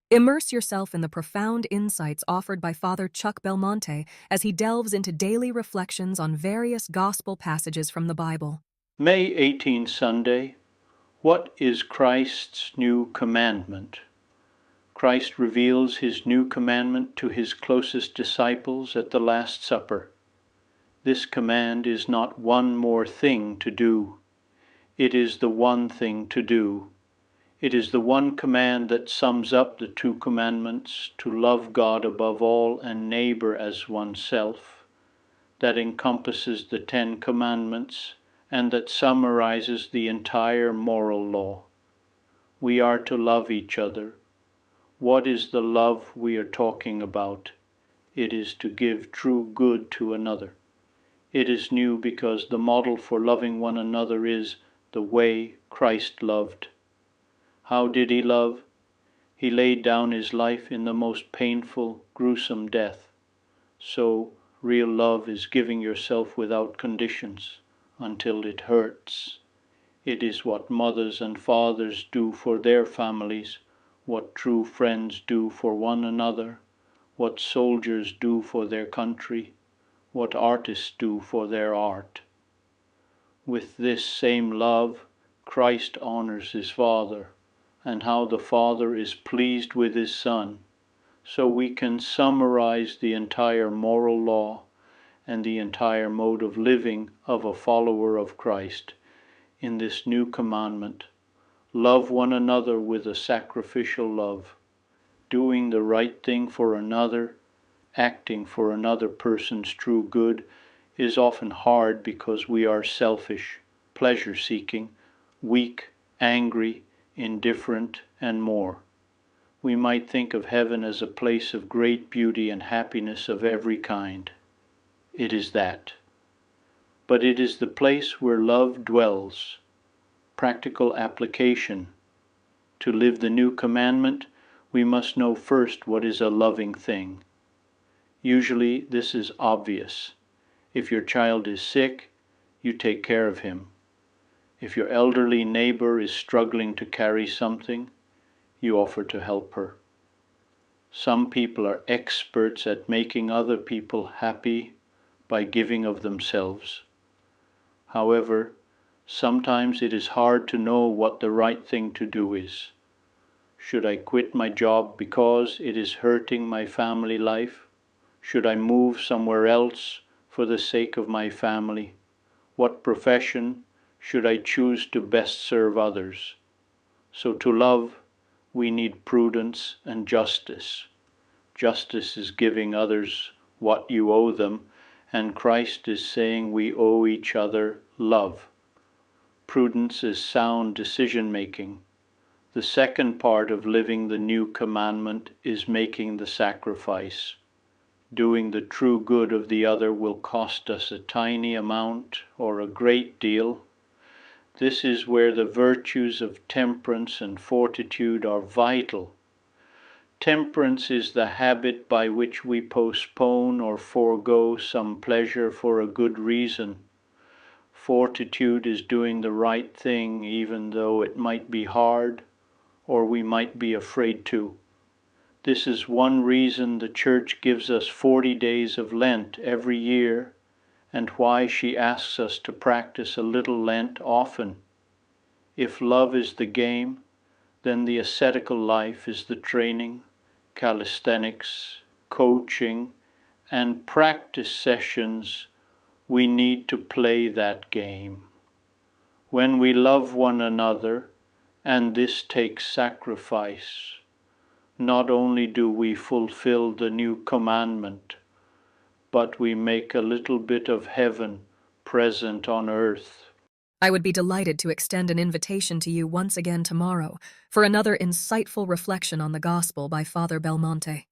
Immerse yourself in the profound insights offered by Father Chuck Belmonte as he delves into daily reflections on various gospel passages from the Bible. May 18 Sunday. What is Christ's new commandment? Christ reveals his new commandment to his closest disciples at the Last Supper. This command is not one more thing to do. It is the one thing to do. It is the one command that sums up the two commandments, to love God above all and neighbor as oneself, that encompasses the 10 Commandments, and that summarizes the entire moral law. We are to love each other. What is the love we are talking about? It is to give true good to another. It is new because the model for loving one another is the way Christ loved. How did he love? He laid down his life in the most painful, gruesome death. So, real love is giving yourself without conditions, until it hurts. It is what mothers and fathers do for their families, what true friends do for one another, what soldiers do for their country, what artists do for their art. With this same love, Christ honors his Father, and how the Father is pleased with his Son. So we can summarize the entire moral law and the entire mode of living of a follower of Christ in this new commandment. Love one another with a sacrificial love, doing the right thing for another, acting for another person's true good is often hard because we are selfish, pleasure-seeking, weak, angry, indifferent, and more. We might think of heaven as a place of great beauty and happiness of every kind. It is that. But it is the place where love dwells. Practical application. To live the new commandment, we must know first what is a loving thing. Usually this is obvious. If your child is sick, you take care of him. If your elderly neighbor is struggling to carry something, you offer to help her. Some people are experts at making other people happy by giving of themselves. However, sometimes it is hard to know what the right thing to do is. Should I quit my job because it is hurting my family life? Should I move somewhere else for the sake of my family? What profession should I choose to best serve others? So to love, we need prudence and justice. Justice is giving others what you owe them, and Christ is saying we owe each other love. Prudence is sound decision-making. The second part of living the new commandment is making the sacrifice. Doing the true good of the other will cost us a tiny amount or a great deal. This is where the virtues of temperance and fortitude are vital. Temperance is the habit by which we postpone or forego some pleasure for a good reason. Fortitude is doing the right thing even though it might be hard or we might be afraid to. This is one reason the Church gives us 40 days of Lent every year, and why she asks us to practice a little Lent often. If love is the game, then the ascetical life is the training, calisthenics, coaching, and practice sessions we need to play that game. When we love one another, and this takes sacrifice, not only do we fulfill the new commandment, but we make a little bit of heaven present on earth. I would be delighted to extend an invitation to you once again tomorrow for another insightful reflection on the Gospel by Father Belmonte.